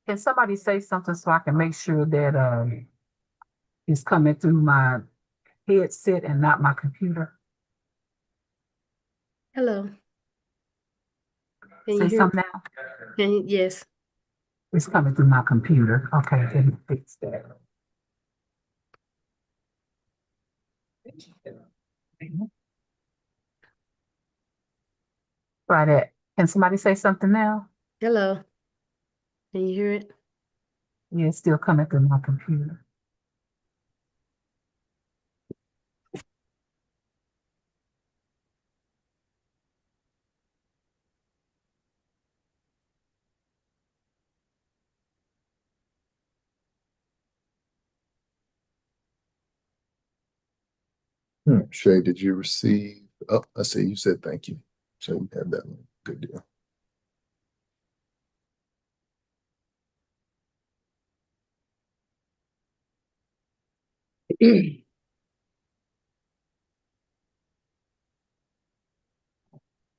Can somebody say something so I can make sure that it's coming through my headset and not my computer? Hello. Can you Say hear? something now. Yes. It's coming through my computer. Okay, let me fix that. Try that. Can somebody say something now? Hello. Can you hear it? Yeah, it's still coming through my computer. Shay, did you receive? Oh, I see you said thank you. So we have that one. Good deal.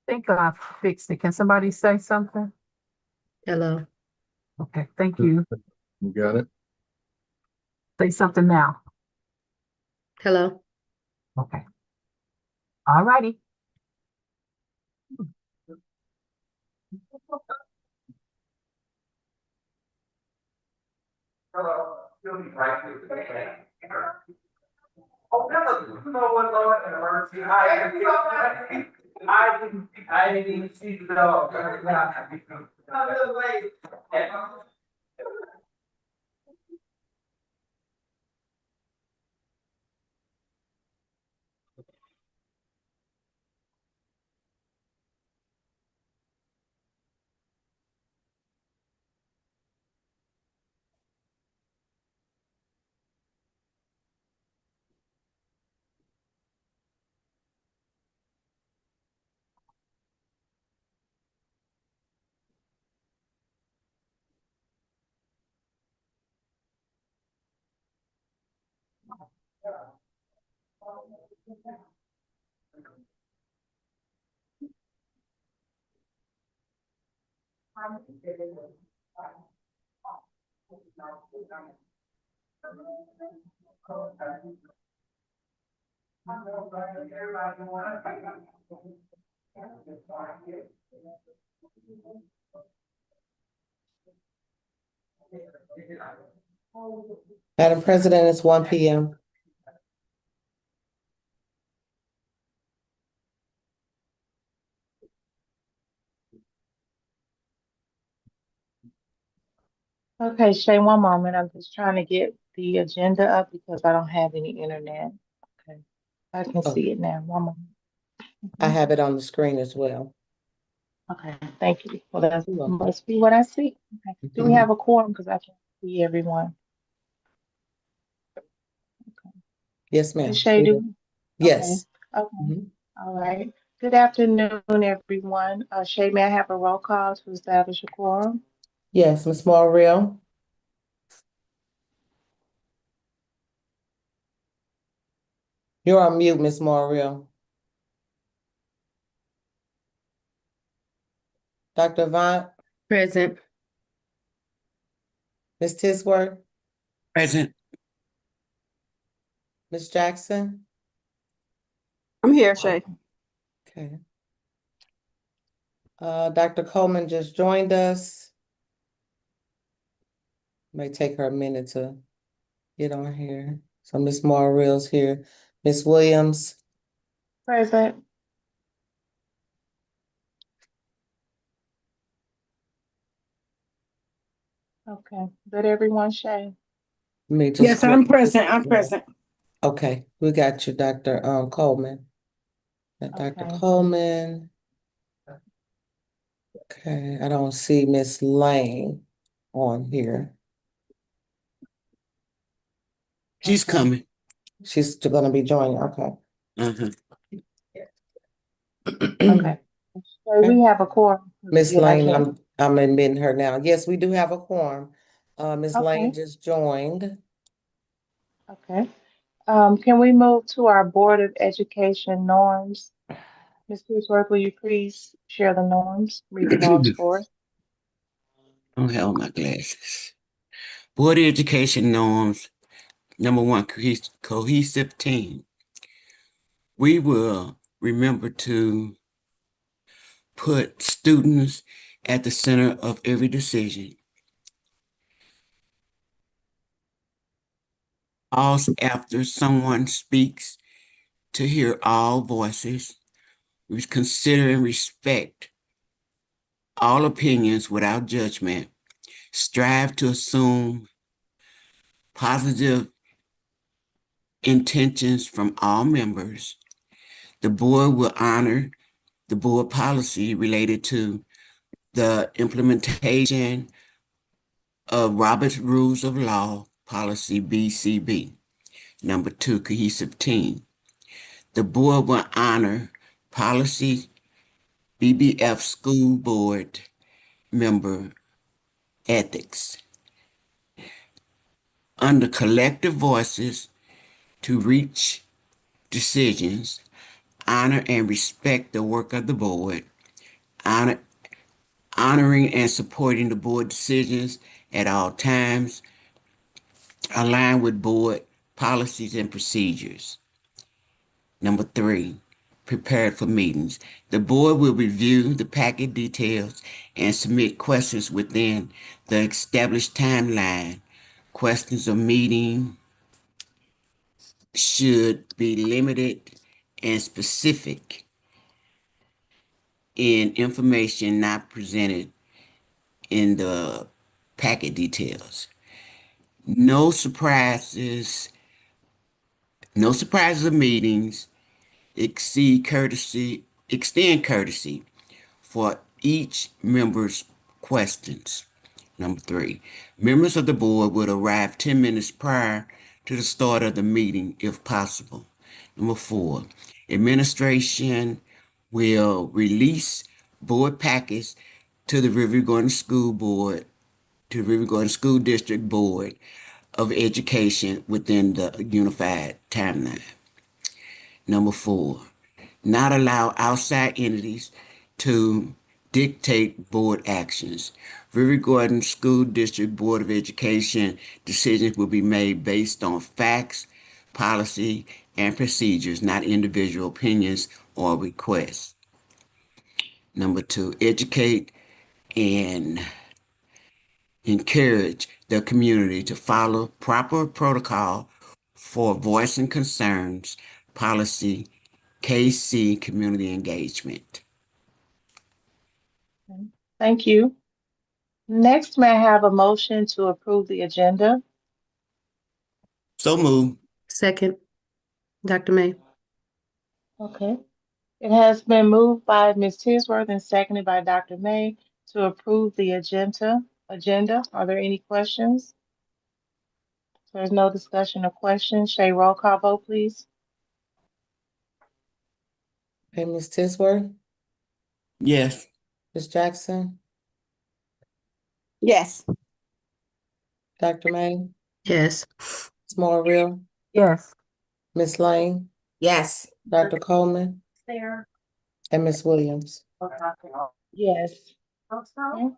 Think I fixed it. Can somebody say something? Hello. Okay, thank you. You got it? Say something now. Hello. Okay. All righty. I didn't even see the dog. Madam President, it's 1 p.m. Okay, Shay, one moment. I'm just trying to get the agenda up because I don't have any internet. Okay, I can Oh, see it now. One moment. I have it on the screen as well. Okay, thank you. Well, that You're welcome. must be what I see. Okay. Do we have a quorum? Because I can't see everyone. Yes, ma'am. Ms. Shay, do we? Yes. Okay. Okay. Mhm. All right. Good afternoon, everyone. Shay, may I have a roll call to establish a quorum? Yes, Ms. Morreal. You're on mute, Ms. Morreal. Dr. Avant, Present. Ms. Tisworth, Present. Ms. Jackson. I'm here, Shay. Okay. Dr. Coleman just joined us. May take her a minute to get on here. So Ms. Morreal's here. Ms. Williams. Present. Okay. Good, everyone, Shay. May just Yes, I'm present. I'm present. Okay, we got you, Dr. Coleman. Dr. Okay. Coleman. Okay, I don't see Miss Lane on here. She's Okay. coming. She's gonna be joining, okay. Mhm. Okay. So we have a quorum. Miss Yeah, Lane, I'm admitting her now. Yes, we do have a quorum. Miss Lane Okay. just joined. Okay. Can we move to our Board of Education norms? Ms. Boothworth, will you please share the norms, read the norms for us? don't have my glasses. Board of Education norms. Number one, cohesive team. We will remember to put students at the center of every decision. Pause after someone speaks to hear all voices. We consider and respect all opinions without judgment. Strive to assume positive intentions from all members. The board will honor the board policy related to the implementation of Robert's Rules of Law, Policy BCB. Number two, cohesive team. The board will honor policy BBF school board member ethics. Under collective voices to reach decisions, honor and respect the work of the board, honoring and supporting the board decisions at all times, align with board policies and procedures. Number three, prepared for meetings. The board will review the packet details and submit questions within the established timeline. Questions of meeting should be limited and specific in information not presented in the packet details. No surprises of meetings. Extend courtesy for each member's questions. Number three, members of the board would arrive 10 minutes prior to the start of the meeting if possible. Number four, administration will release board packets to the River Gordon School Board, to River Gordon School District Board of Education within the unified timeline. Number four, not allow outside entities to dictate board actions. River Gordon School District Board of Education decisions will be made based on facts, policy, and procedures, not individual opinions or requests. Number two, educate and encourage the community to follow proper protocol for voicing concerns, policy, KC community engagement. Thank you. Next, may I have a motion to approve the agenda? So move. Second, Dr. May. Okay. It has been moved by Ms. Tisworth and seconded by Dr. May to approve the agenda. Are there any questions? If there's no discussion or questions, Shay, roll call vote, please. Okay, Ms. Tisworth, Yes. Ms. Jackson, Yes. Dr. May, Yes. Ms. Morrill, Yes. Ms. Lane, Yes. Dr. Coleman, and Ms. Williams. Yes. Okay.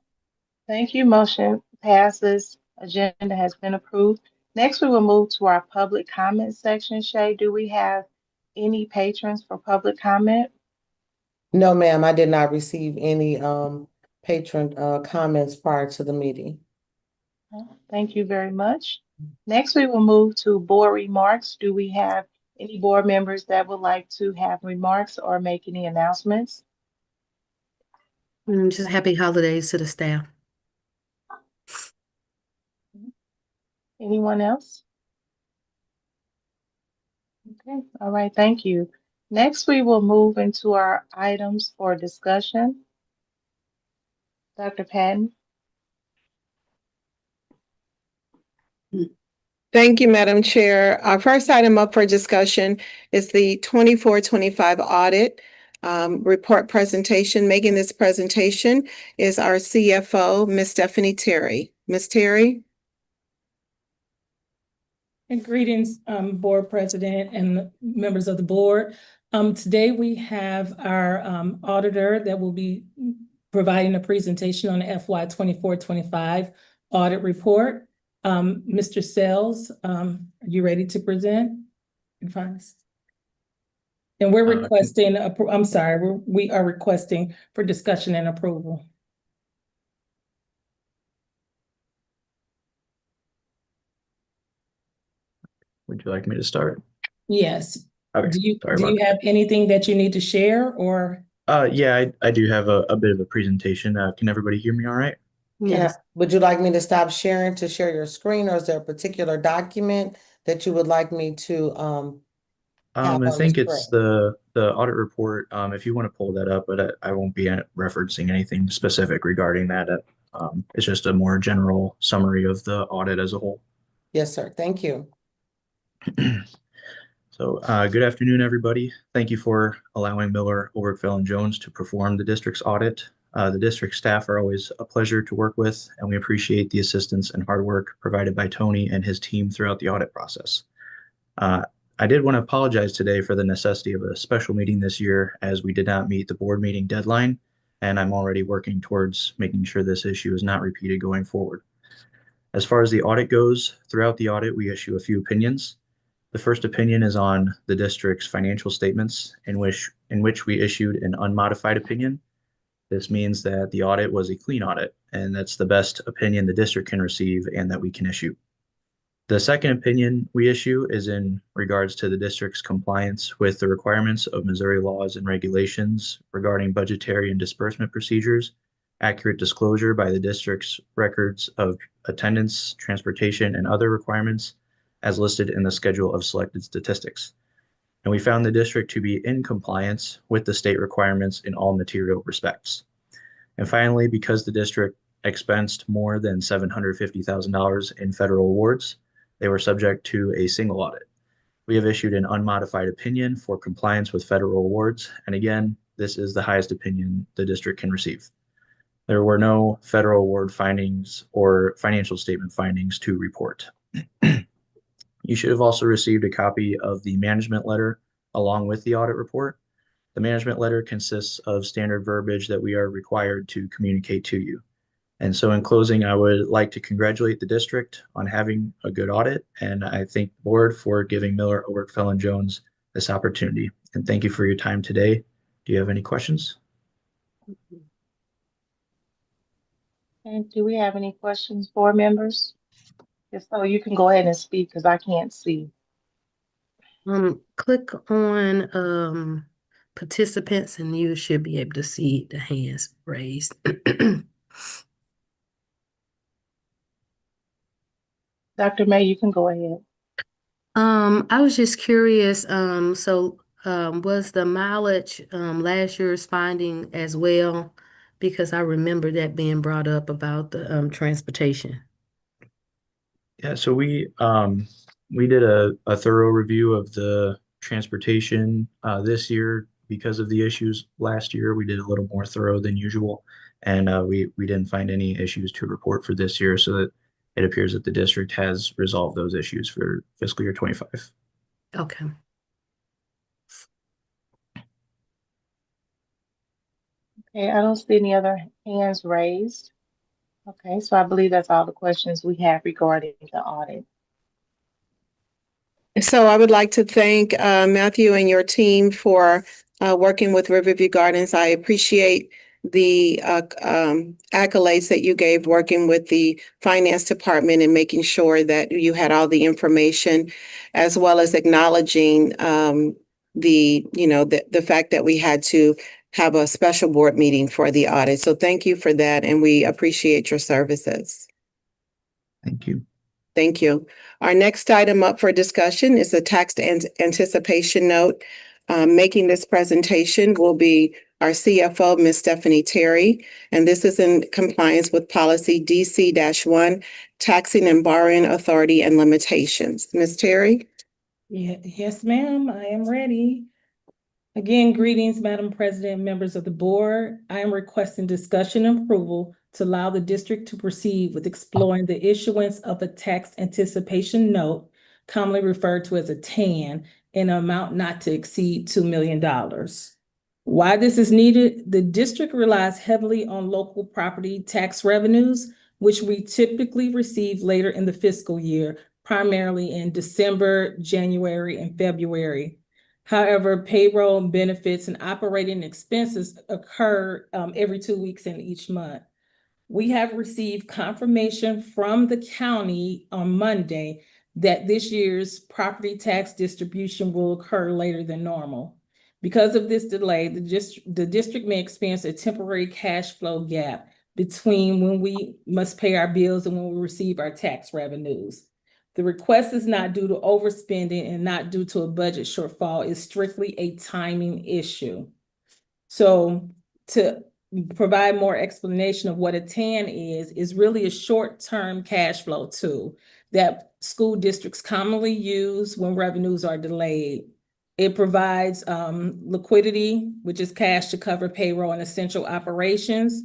Thank you. Motion passes. Agenda has been approved. Next, we will move to our public comment section. Shay, do we have any patrons for public comment? No, ma'am, I did not receive any patron comments prior to the meeting. Thank you very much. Next, we will move to board remarks. Do we have any board members that would like to have remarks or make any announcements? Just happy holidays to the staff. Anyone else? Okay, all right, thank you. Next, we will move into our items for discussion. Dr. Patton. Thank you, Madam Chair. Our first item up for discussion is the 24-25 audit report presentation. Making this presentation is our CFO, Ms. Stephanie Terry. Ms. Terry? And greetings, board president and members of the board. Today we have our auditor that will be providing a presentation on the FY 24-25 audit report. Mr. Sells, are you ready to present? And we're requesting, we are requesting for discussion and approval. Would you like me to start? Yes. Okay, Do you sorry about have anything that you need to share or? Yeah, I do have a bit of a presentation. Can everybody hear me all right? Yes. Would you like me to stop sharing to share your screen, or is there a particular document that you would like me to have I on the think it's screen? the audit report. If you want to pull that up, but I won't be referencing anything specific regarding that. It's just a more general summary of the audit as a whole. Yes, sir. Thank you. So, good afternoon, everybody. Thank you for allowing Miller, Obergefell, and Jones to perform the district's audit. The district staff are always a pleasure to work with, and we appreciate the assistance and hard work provided by Tony and his team throughout the audit process. I did want to apologize today for the necessity of a special meeting this year, as we did not meet the board meeting deadline, and I'm already working towards making sure this issue is not repeated going forward. As far as the audit goes, throughout the audit, we issue a few opinions. The first opinion is on the district's financial statements, in which we issued an unmodified opinion. This means that the audit was a clean audit, and that's the best opinion the district can receive and that we can issue. The second opinion we issue is in regards to the district's compliance with the requirements of Missouri laws and regulations regarding budgetary and disbursement procedures, accurate disclosure by the district's records of attendance, transportation, and other requirements as listed in the schedule of selected statistics. And we found the district to be in compliance with the state requirements in all material respects. And finally, because the district expensed more than $750,000 in federal awards, they were subject to a single audit. We have issued an unmodified opinion for compliance with federal awards, and again, this is the highest opinion the district can receive. There were no federal award findings or financial statement findings to report. You should have also received a copy of the management letter along with the audit report. The management letter consists of standard verbiage that we are required to communicate to you. And so in closing, I would like to congratulate the district on having a good audit, and I thank the board for giving Miller, Obergefell, and Jones this opportunity. And thank you for your time today. Do you have any questions? And do we have any questions, board members? If so, you can go ahead and speak because I can't see. Click on participants and you should be able to see the hands raised. Dr. May, you can go ahead. I was just curious, was the mileage last year's finding as well? Because I remember that being brought up about the transportation. Yeah, so we did a thorough review of the transportation this year. Because of the issues last year, we did a little more thorough than usual, and we didn't find any issues to report for this year, so that it appears that the district has resolved those issues for fiscal year 25. Okay. Okay, I don't see any other hands raised. Okay, so I believe that's all the questions we have regarding the audit. So I would like to thank Matthew and your team for working with Riverview Gardens. I appreciate the accolades that you gave working with the finance department and making sure that you had all the information, as well as acknowledging the fact that we had to have a special board meeting for the audit. So thank you for that, and we appreciate your services. Thank you. Thank you. Our next item up for discussion is the tax anticipation note. Making this presentation will be our CFO, Ms. Stephanie Terry, and this is in compliance with policy DC-1, taxing and borrowing authority and limitations. Ms. Terry? Yes, ma'am, I am ready. Again, greetings, Madam President, members of the board. I am requesting discussion and approval to allow the district to proceed with exploring the issuance of a tax anticipation note, commonly referred to as a TAN, in an amount not to exceed $2 million. Why this is needed, the district relies heavily on local property tax revenues, which we typically receive later in the fiscal year, primarily in December, January, and February. However, payroll, benefits, and operating expenses occur every 2 weeks in each month. We have received confirmation from the county on Monday that this year's property tax distribution will occur later than normal. Because of this delay, the district may experience a temporary cash flow gap between when we must pay our bills and when we receive our tax revenues. The request is not due to overspending and not due to a budget shortfall. It's strictly a timing issue. So to provide more explanation of what a TAN is really a short-term cash flow tool that school districts commonly use when revenues are delayed. It provides liquidity, which is cash to cover payroll and essential operations.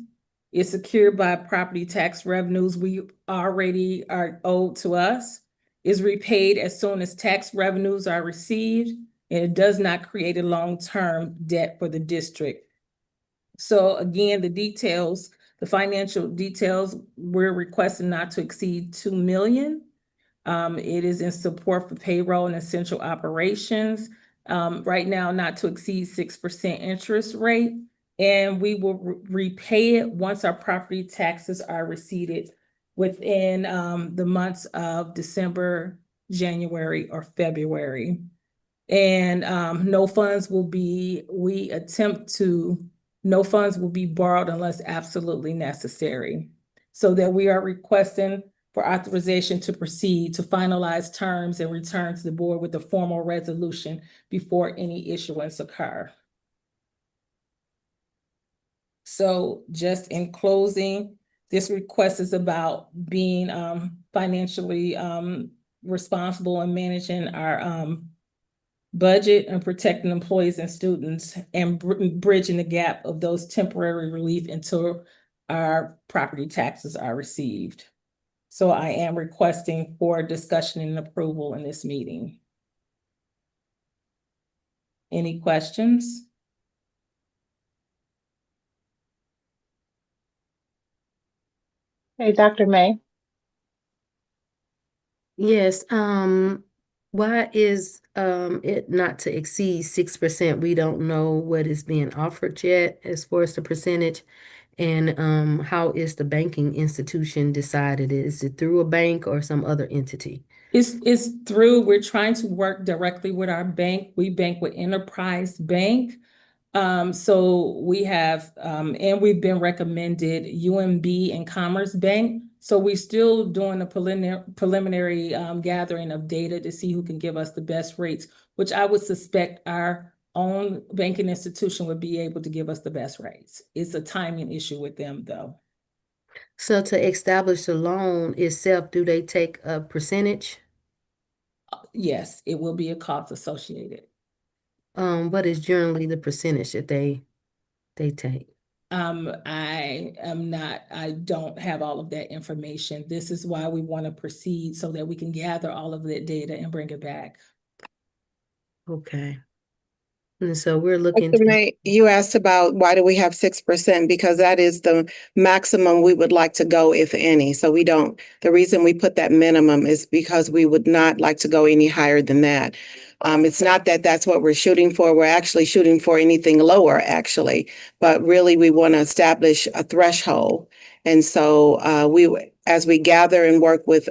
It's secured by property tax revenues we already are owed to us. Is repaid as soon as tax revenues are received, and it does not create a long-term debt for the district. So again, the financial details, we're requesting not to exceed 2 million. It is in support for payroll and essential operations. Right now, not to exceed 6% interest rate. And we will repay it once our property taxes are received within the months of December, January, or February. And no funds will be borrowed unless absolutely necessary. So that we are requesting for authorization to proceed to finalize terms and return to the board with a formal resolution before any issuance occur. So just in closing, this request is about being financially responsible and managing our budget and protecting employees and students and bridging the gap of those temporary relief until our property taxes are received. So I am requesting for discussion and approval in this meeting. Any questions? Hey, Dr. May. Yes, why is it not to exceed 6%? We don't know what is being offered yet as far as the percentage. And how is the banking institution decided? Is it through a bank or some other entity? It's through, we're trying to work directly with our bank. We bank with Enterprise Bank. So we have, and we've been recommended UMB and Commerce Bank. So we're still doing a preliminary gathering of data to see who can give us the best rates, which I would suspect our own banking institution would be able to give us the best rates. It's a timing issue with them, though. So to establish the loan itself, do they take a percentage? Yes, it will be a cost associated. What is generally the percentage that they take? I don't have all of that information. This is why we want to proceed so that we can gather all of that data and bring it back. Okay. And so we're looking Dr. to, May, you asked about why do we have 6%? Because that is the maximum we would like to go, if any. So the reason we put that minimum is because we would not like to go any higher than that. It's not that that's what we're shooting for. We're actually shooting for anything lower, actually. But really, we want to establish a threshold. And so as we gather and work with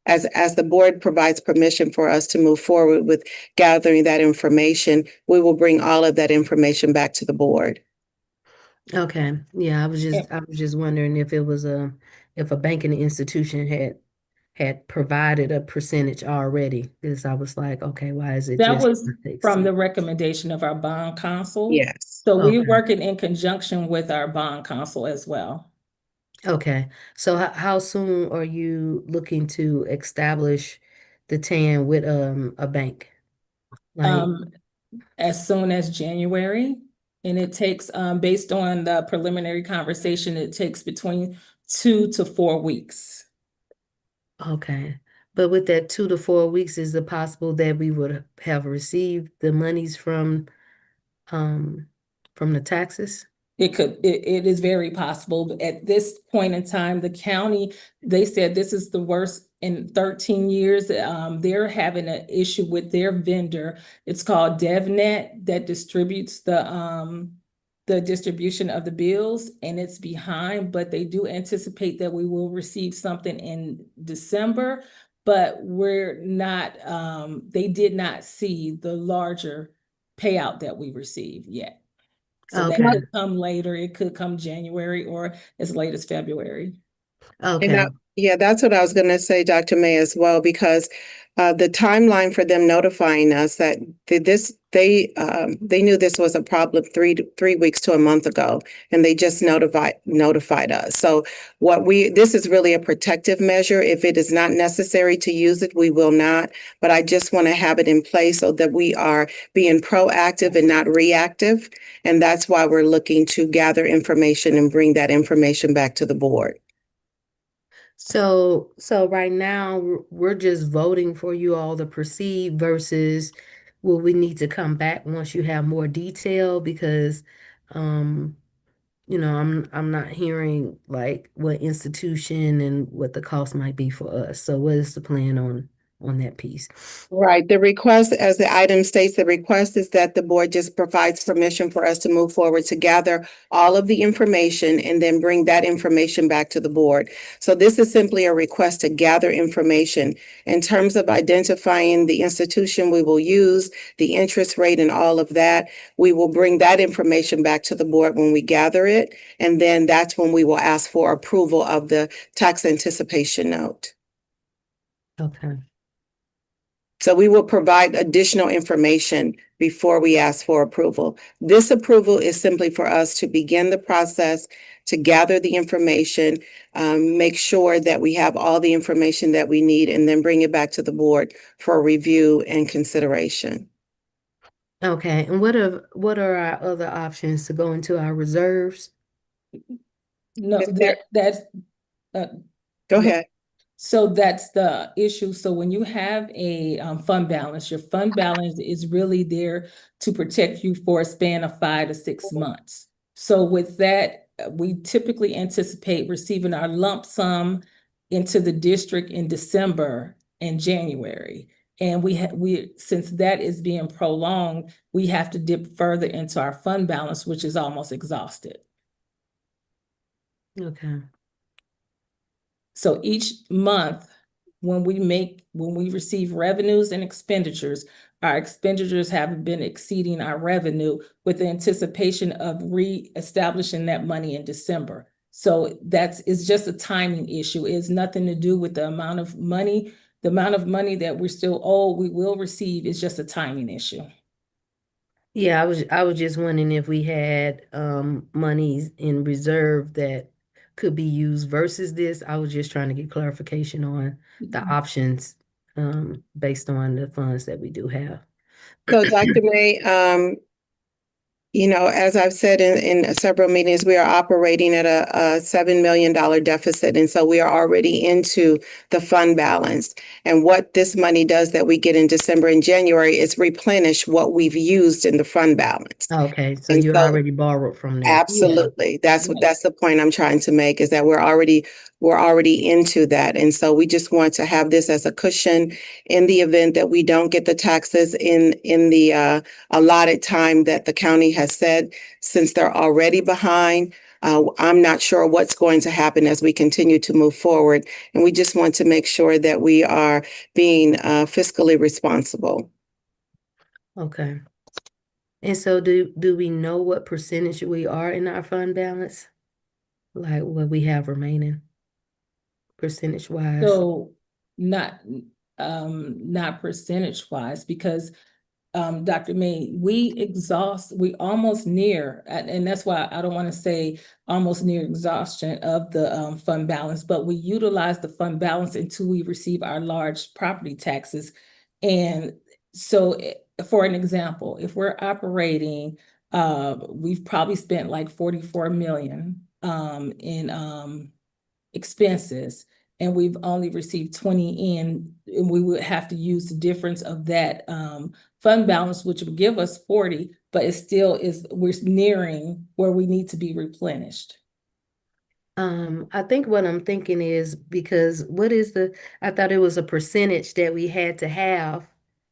as the board provides permission for us to move forward with gathering that information, we will bring all of that information back to the board. okay. Yeah, I was just wondering if it was if a banking institution had provided a percentage already, because I was like, okay, why is it That just was not to from the exceed? recommendation of our bond counsel. Yes. So we're Okay. working in conjunction with our bond counsel as well. Okay. So how soon are you looking to establish the TAN with a bank? Like, As soon as January. And it takes, based on the preliminary conversation, it takes between 2 to 4 weeks. okay. But with that 2 to 4 weeks, is it possible that we would have received the monies from from the taxes? It is very possible. But at this point in time, the county, they said this is the worst in 13 years. They're having an issue with their vendor. It's called DevNet that distributes the distribution of the bills, and it's behind, but they do anticipate that we will receive something in December, but we're not, they did not see the larger payout that we received yet. So that Okay. could come later. It could come January or as late as February. Okay. Yeah, that's what I was gonna say, Dr. May, as well, because the timeline for them notifying us that they knew this was a problem 3 weeks to a month ago, and they just notified us. So this is really a protective measure. If it is not necessary to use it, we will not. But I just want to have it in place so that we are being proactive and not reactive. And that's why we're looking to gather information and bring that information back to the board. So right now we're just voting for you all to proceed versus will we need to come back once you have more detail? Because I'm not hearing like what institution and what the cost might be for us. So what is the plan on that piece? Right. The request, as the item states, the request is that the board just provides permission for us to move forward to gather all of the information and then bring that information back to the board. So this is simply a request to gather information. In terms of identifying the institution we will use, the interest rate and all of that, we will bring that information back to the board when we gather it. And then that's when we will ask for approval of the tax anticipation note. Okay. So we will provide additional information before we ask for approval. This approval is simply for us to begin the process, to gather the information, make sure that we have all the information that we need, and then bring it back to the board for review and consideration. Okay. And what are our other options to go into our reserves? No, Is there- that's Go ahead. so that's the issue. So when you have a fund balance, your fund balance is really there to protect you for a span of 5 to 6 months. So with that, we typically anticipate receiving our lump sum into the district in December and January. And since that is being prolonged, we have to dip further into our fund balance, which is almost exhausted. Okay. So each month, when we receive revenues and expenditures, our expenditures have been exceeding our revenue with the anticipation of reestablishing that money in December. So it's just a timing issue. It's nothing to do with the amount of money. The amount of money that we're still owed, we will receive, is just a timing issue. Yeah, I was just wondering if we had monies in reserve that could be used versus this. I was just trying to get clarification on the options based on the funds that we do have. So Dr. May, as I've said in several meetings, we are operating at a $7 million deficit. And so we are already into the fund balance. And what this money does that we get in December and January is replenish what we've used in the fund balance. Okay, so And you're so- already borrowed from there. Absolutely. That's the point I'm trying to make, is that we're already into that. And so we just want to have this as a cushion in the event that we don't get the taxes in the allotted time that the county has said, since they're already behind. I'm not sure what's going to happen as we continue to move forward. And we just want to make sure that we are being fiscally responsible. Okay. And so do we know what percentage we are in our fund balance? Like what we have remaining percentage wise? So not percentage wise, because Dr. May, we almost near, and that's why I don't want to say almost near exhaustion of the fund balance, but we utilize the fund balance until we receive our large property taxes. And so for an example, if we're operating, we've probably spent like 44 million in expenses, and we've only received 20 in, and we would have to use the difference of that fund balance, which would give us 40, but it still is, we're nearing where we need to be replenished. I think what I'm thinking is because I thought it was a percentage that we had to have.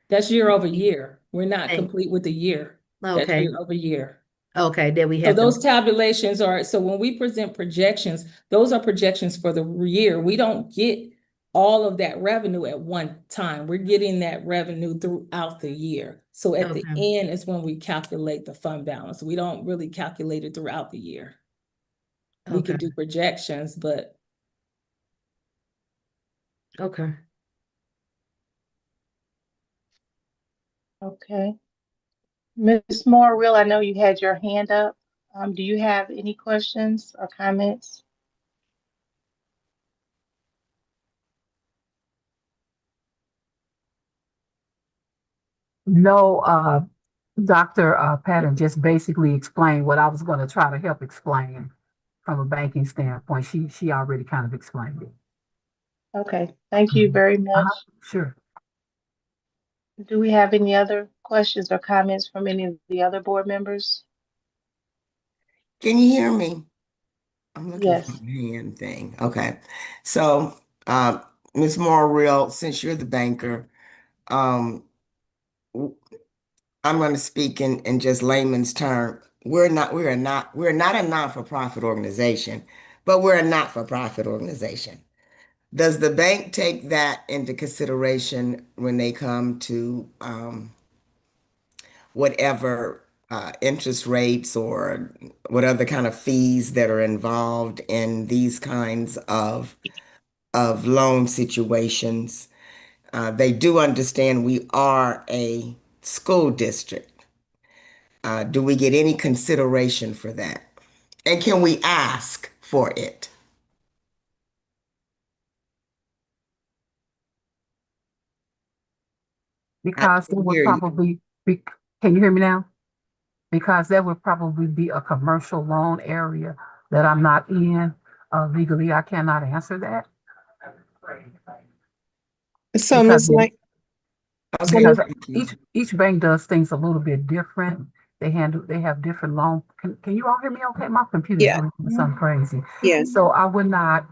That's year over year. We're not Okay. complete with the year. That's Okay, year over year. okay, that we So have to. those tabulations are, so when we present projections, those are projections for the year. We don't get all of that revenue at one time. We're getting that revenue throughout the year. So at the Okay. end is when we calculate the fund balance. We don't really calculate it throughout the year. We Okay, can do projections, but okay. Okay. Ms. Morrill, I know you had your hand up. Do you have any questions or comments? No, Dr. Patton just basically explained what I was going to try to help explain from a banking standpoint. She already kind of explained it. Okay, thank you very much. Sure. Do we have any other questions or comments from any of the other board members? Can you hear me? I'm looking for Yes. the hand thing. Okay. So, Ms. Morrill, since you're the banker, w- I'm going to speak in just layman's term. We're not a not-for-profit organization, but we're a not-for-profit organization. Does the bank take that into consideration when they come to whatever interest rates or what other kind of fees that are involved in these kinds of loan situations? They do understand we are a school district. Do we get any consideration for that? And can we ask for it? Because can there would hear you. probably be, can you hear me now? Because there would probably be a commercial loan area that I'm not in. Legally, I cannot answer that. So Because Ms. Lang, so Okay, because thank you. each bank does things a little bit different. They have different loan. Can you all hear me okay? My computer's yeah, doing something crazy. yeah. So I would not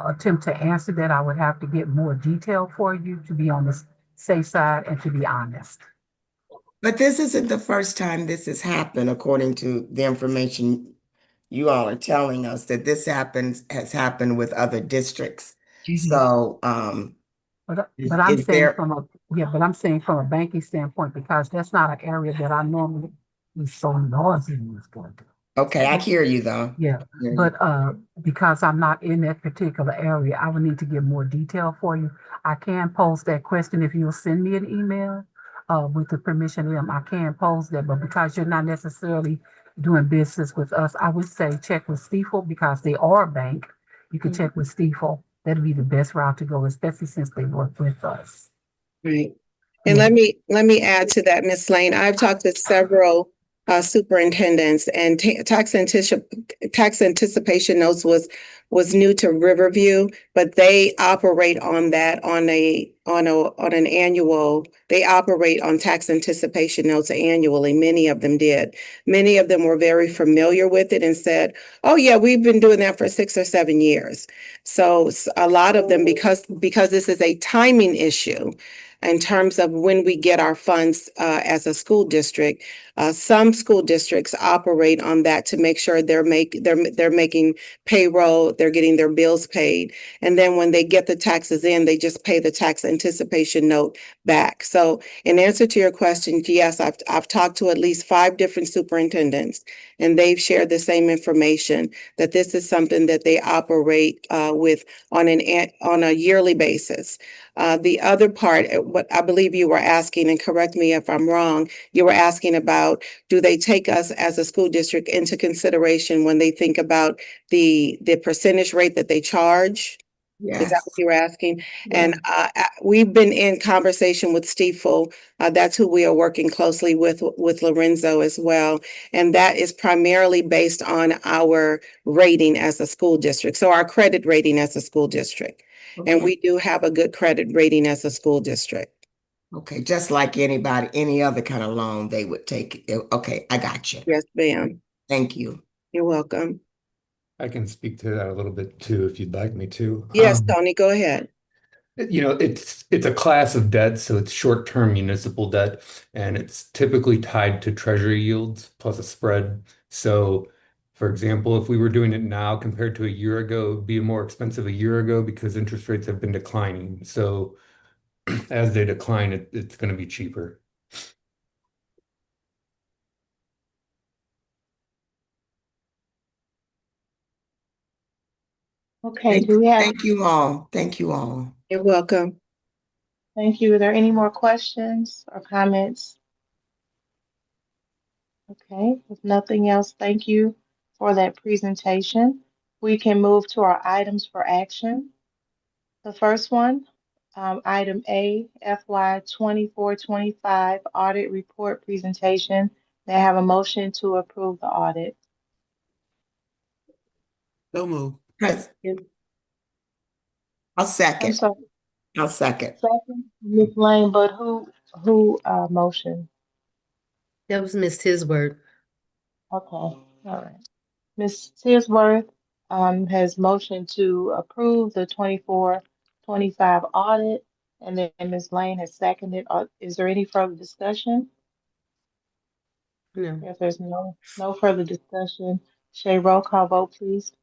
attempt to answer that. I would have to get more detail for you to be on the safe side and to be honest. But this isn't the first time this has happened, according to the information you all are telling us, that this has happened with other districts. So, But is I'm is saying there, but I'm saying from a banking standpoint, because that's not an area that I normally is so noisy in this country. okay, I hear you though. Yeah, Hear you. but because I'm not in that particular area, I would need to get more detail for you. I can pose that question if you'll send me an email with the permission of them. I can pose that, but because you're not necessarily doing business with us, I would say check with Stifel because they are a bank. You could check with Stifel. That'd be the best route to go, especially since they work with us. Right. And Yeah. let me add to that, Ms. Lane. I've talked to several superintendents, and tax anticipation notes was new to Riverview, but they operate on that on an annual. They operate on tax anticipation notes annually. Many of them did. Many of them were very familiar with it and said, "Oh yeah, we've been doing that for 6 or 7 years." So a lot of them, because this is a timing issue in terms of when we get our funds as a school district. Some school districts operate on that to make sure they're making payroll, they're getting their bills paid. And then when they get the taxes in, they just pay the tax anticipation note back. So in answer to your question, yes, I've talked to at least 5 different superintendents, and they've shared the same information that this is something that they operate with on a yearly basis. The other part, what I believe you were asking, and correct me if I'm wrong, you were asking about, do they take us as a school district into consideration when they think about the percentage rate that they charge? Is that Yes. what you were asking? And we've been in conversation with Stifel. That's who we are working closely with Lorenzo as well. And that is primarily based on our rating as a school district. So our credit rating as a school district. And Okay. we do have a good credit rating as a school district. Okay, just like anybody, any other kind of loan they would take. Okay, I got you. Yes, ma'am. Thank you. You're welcome. I can speak to that a little bit too, if you'd like me to. Yes, Tony, go ahead. You know, it's a class of debt, so it's short-term municipal debt, and it's typically tied to treasury yields plus a spread. So, for example, if we were doing it now compared to a year ago, it'd be more expensive a year ago because interest rates have been declining. So, as they decline, it's going to be cheaper. Okay, do we have, Thank you all. Thank you all. You're welcome. thank you. Are there any more questions or comments? Okay, if nothing else, thank you for that presentation. We can move to our items for action. The first one, item A, FY 24-25 audit report presentation. May I have a motion to approve the audit? So move. Pres- I'll I'm second. sorry, I'll second. second, Ms. Lane, but who motioned? That was Miss Tisworth. Okay, all right. Ms. Tisworth has motioned to approve the 24-25 audit, and then Ms. Lane has seconded. Is there any further discussion? No. If there's no further discussion, Shay, roll call vote, please.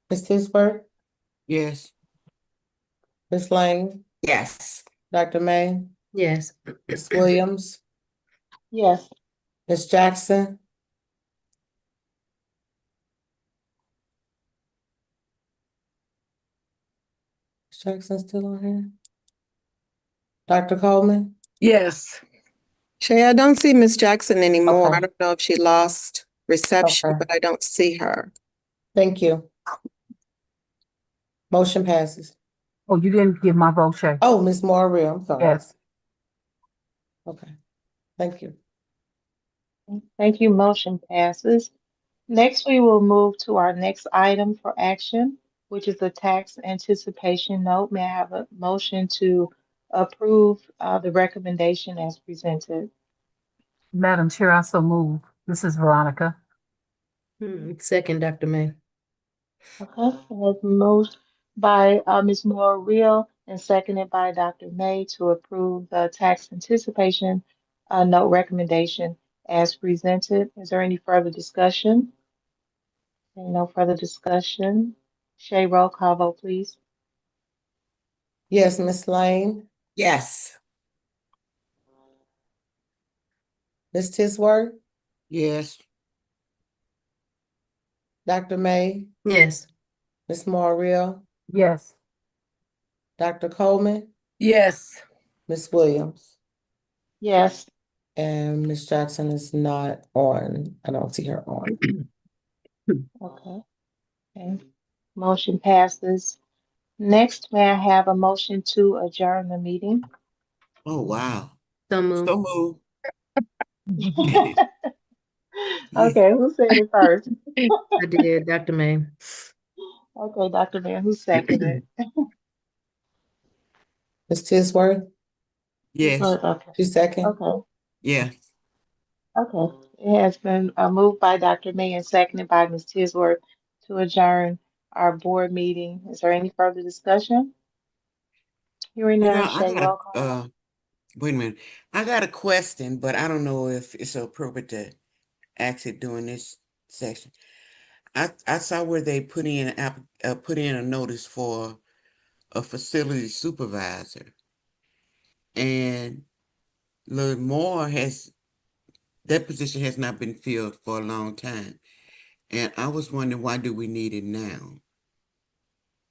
Ms. Tisberg, Yes. Ms. Lane, Yes. Dr. May, Yes. Ms. Williams, Yes. Ms. Jackson, Ms. Jackson still on here? Dr. Coleman? Yes. Shay, I don't see Miss Jackson anymore. Okay. I don't know if she lost reception, Okay. but I don't see her. Thank you. Motion passes. Oh, you didn't give my vote, Shay? Oh, Ms. Maria, I'm sorry. Yes. Okay, thank you. Thank you. Motion passes. Next, we will move to our next item for action, which is the tax anticipation note. May I have a motion to approve the recommendation as presented? Madam Chair, I so move. This is Veronica. Second, Dr. May. Okay, it was moved by Ms. Moore Real and seconded by Dr. May to approve the tax anticipation note recommendation as presented. Is there any further discussion? No further discussion. Shay, roll call vote, please. Yes, Ms. Lane, Yes. Ms. Tisworth, Yes. Dr. May, Yes. Ms. Maria, Yes. Dr. Coleman, Yes. Ms. Williams, Yes. and Ms. Jackson is not on. I don't see her on. Okay. Okay. Motion passes. Next, may I have a motion to adjourn the meeting? Oh, wow. So moved. So move. Okay, who said it first? I did, Dr. May. Okay, Dr. Mayor, who seconded? Ms. Tisworth, Yes. Okay, you second? okay, Yeah. okay. It has been moved by Dr. May and seconded by Ms. Tisworth to adjourn our board meeting. Is there any further discussion? Hearing You know, none, I Shay, got roll call. wait a minute. I got a question, but I don't know if it's appropriate to ask it during this section. I saw where they put in a notice for a facility supervisor, and Lord Moore that position has not been filled for a long time, and I was wondering, why do we need it now?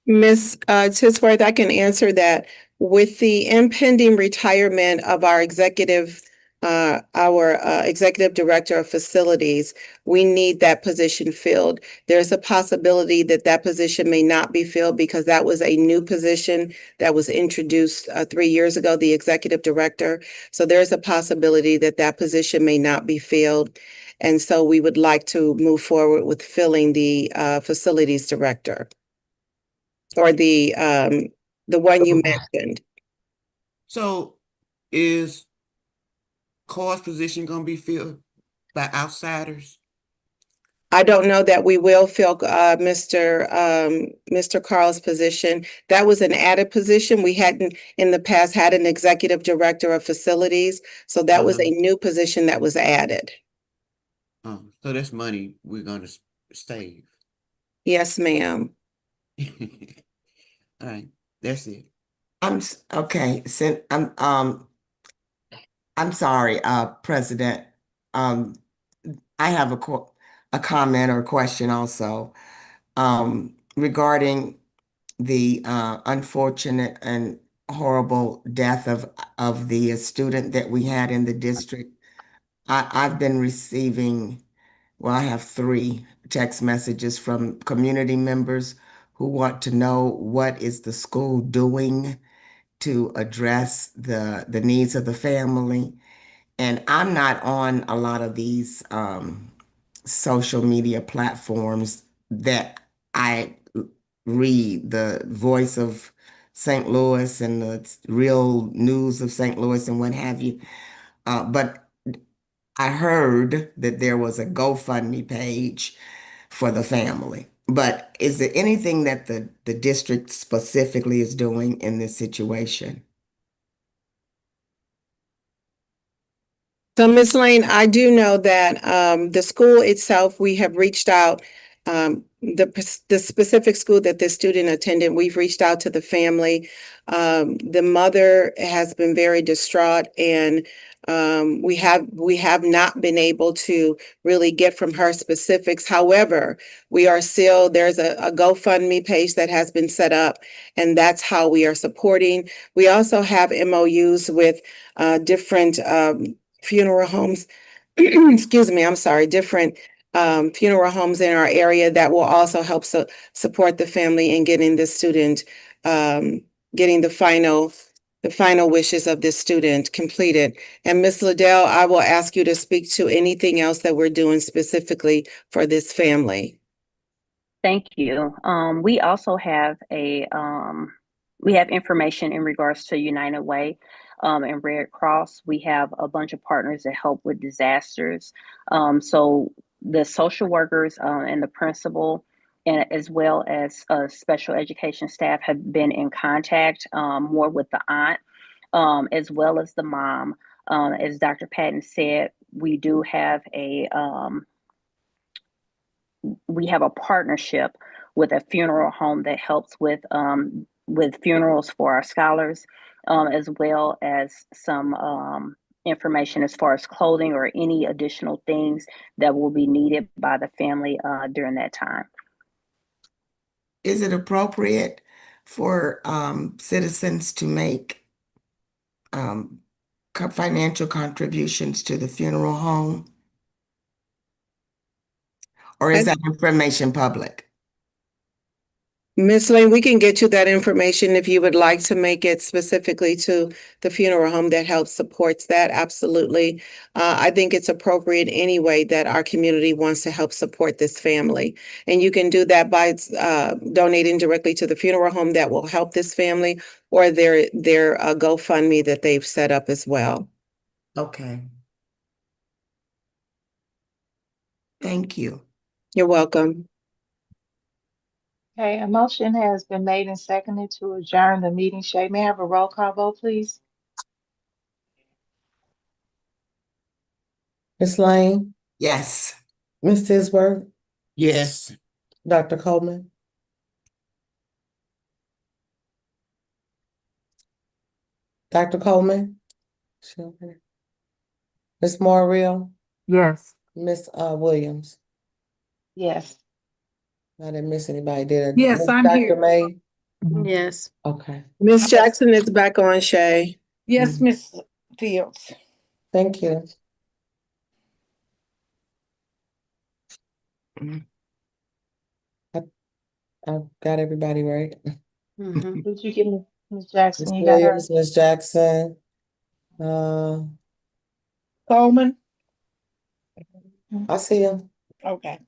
Ms. Tisworth, I can answer that. With the impending retirement of our executive director of facilities, we need that position filled. There's a possibility that that position may not be filled because that was a new position that was introduced 3 years ago, the executive director. So there's a possibility that that position may not be filled. And so we would like to move forward with filling the facilities director. Or the the one you mentioned. So is Carr's position gonna be filled by outsiders? I don't know that we will fill Mr. Carl's position. That was an added position. We hadn't in the past had an executive director of facilities, so that was a new position that was added. Oh, so that's money we're gonna save. Yes, ma'am. All right, that's it. Okay, I'm sorry, President. I have a comment or question also, regarding the, unfortunate and horrible death of the student that we had in the district. I've been receiving, well, I have 3 text messages from community members who want to know what is the school doing to address the needs of the family. And I'm not on a lot of these social media platforms that I read the Voice of St. Louis and the Real News of St. Louis and what have you. But I heard that there was a GoFundMe page for the family. But is there anything that the district specifically is doing in this situation? So, Ms. Lane, I do know that the school itself, we have reached out, the specific school that this student attended, we've reached out to the family. The mother has been very distraught, and we have not been able to really get from her specifics. However, we are still, there's a GoFundMe page that has been set up, and that's how we are supporting. We also have MOUs with different funeral homes, excuse me, I'm sorry, different funeral homes in our area that will also help support the family in getting the student, getting the final wishes of this student completed. And Ms. Liddell, I will ask you to speak to anything else that we're doing specifically for this family. Thank you. We also have we have information in regards to United Way and Red Cross. We have a bunch of partners that help with disasters. So the social workers and the principal, and as well as special education staff, have been in contact more with the aunt, as well as the mom. As Dr. Patton said, we do have we have a partnership with a funeral home that helps with funerals for our scholars, as well as some information as far as clothing or any additional things that will be needed by the family during that time. Is it appropriate for citizens to make financial contributions to the funeral home? Or is that information public? Ms. Lane, we can get you that information if you would like to make it specifically to the funeral home that helps supports that. Absolutely. I think it's appropriate anyway that our community wants to help support this family. And you can do that by donating directly to the funeral home that will help this family, or their GoFundMe that they've set up as well. Okay. Thank you. You're welcome. Okay, a motion has been made and seconded to adjourn the meeting. Shay, may I have a roll call vote, please? Ms. Lane, Yes. Ms. Tisworth, Yes. Dr. Coleman, Dr. Coleman, Ms. Morreal, Yes. Ms. Williams. Yes. I didn't miss anybody, did I? Yes, Ms. I'm Dr. here. May? Yes. Okay, Ms. Jackson is back on, Shay. Yes, Ms. Fields. thank you. I've got everybody right. Mhm. Did you get Ms. Ms. Jackson? You got her? Williams, Ms. Jackson, Coleman. I see him. Okay.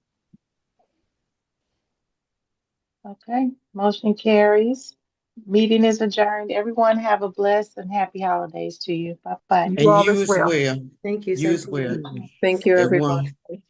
Okay, motion carries. Meeting is adjourned. Everyone have a blessed and happy holidays to you. Bye-bye. You And all you as as well. well. Thank you. You Same as to well. you. Thank you, everyone. Everyone.